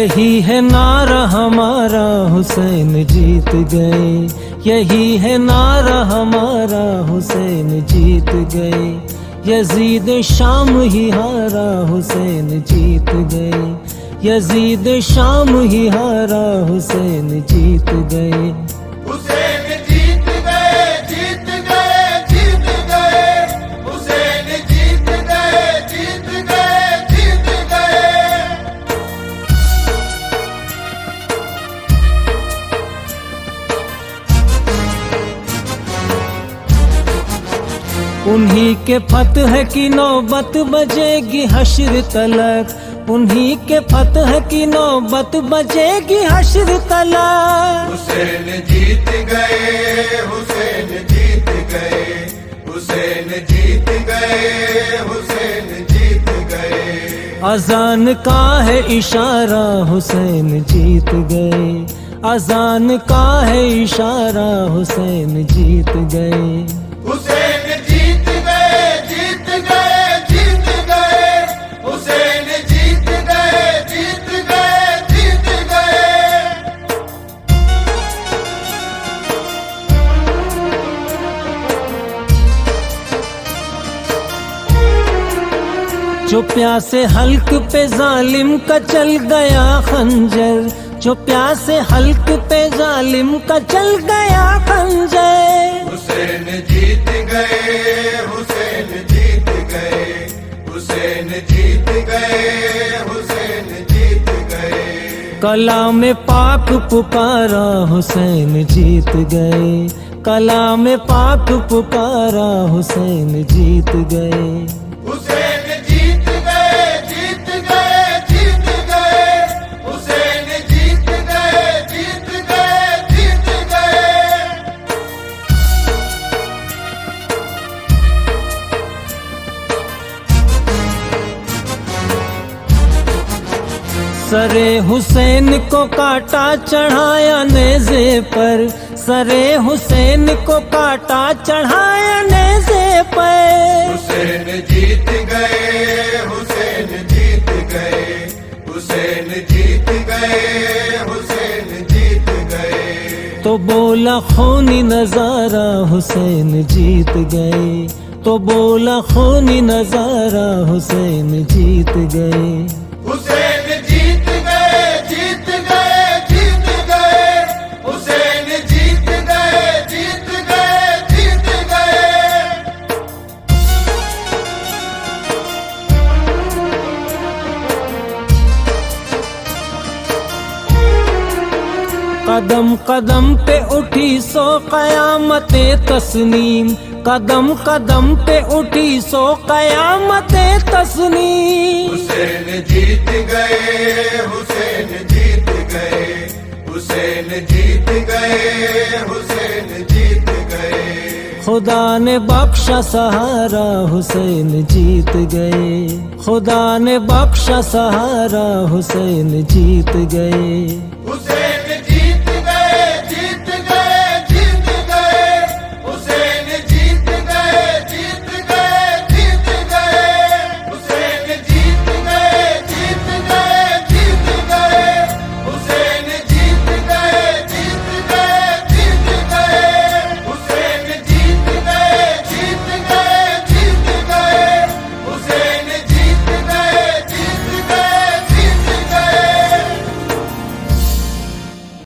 यही है नारा हमारा, हुसैन जीत गए। यही है नारा हमारा, हुसैन जीत गए। यजीद शाम ही हारा, हुसैन जीत गए। यजीद शाम ही हारा, हुसैन जीत गए। हुसैन जीत गए, जीत गए, जीत गए। हुसैन जीत गए, जीत गए, जीत गए। उन्हीं के फतह की नौबत बजेगी हश्र तलक। उन्हीं के फतह की नौबत बजेगी हश्र तलक। हुसैन जीत गए, हुसैन जीत गए। हुसैन जीत गए, हुसैन जीत गए। अजान का है इशारा, हुसैन जीत गए। अजान का है इशारा, हुसैन जीत गए। हुसैन जीत गए, जीत गए, जीत गए। हुसैन जीत गए, जीत गए, जीत गए। जो प्यासे हल्क पे जालिम का चल गया खंजर। जो प्यासे हल्क पे जालिम का चल गया खंजर। हुसैन जीत गए, हुसैन जीत गए। हुसैन जीत गए, हुसैन जीत गए। कलाम पाक पुकारा, हुसैन जीत गए। कलाम पाक पुकारा, हुसैन जीत गए। हुसैन जीत गए, जीत गए, जीत गए। हुसैन जीत गए, जीत गए, जीत गए। सरे हुसैन को काटा चढ़ाया नेज़े पर। सरे हुसैन को काटा चढ़ाया नेज़े पर। हुसैन जीत गए, हुसैन जीत गए। हुसैन जीत गए, हुसैन जीत गए। तो बोला खूनी नजारा, हुसैन जीत गए। तो बोला खूनी नजारा, हुसैन जीत गए। हुसैन जीत गए, जीत गए, जीत गए। हुसैन जीत गए, जीत गए, जीत गए। कदम कदम पे उठी सो कयामते तस्नीम। कदम कदम पे उठी सो कयामते तस्नीम। हुसैन जीत गए, हुसैन जीत गए। हुसैन जीत गए, हुसैन जीत गए। खुदा ने बख्शा सहारा, हुसैन जीत गए। खुदा ने बख्शा सहारा, हुसैन जीत गए। हुसैन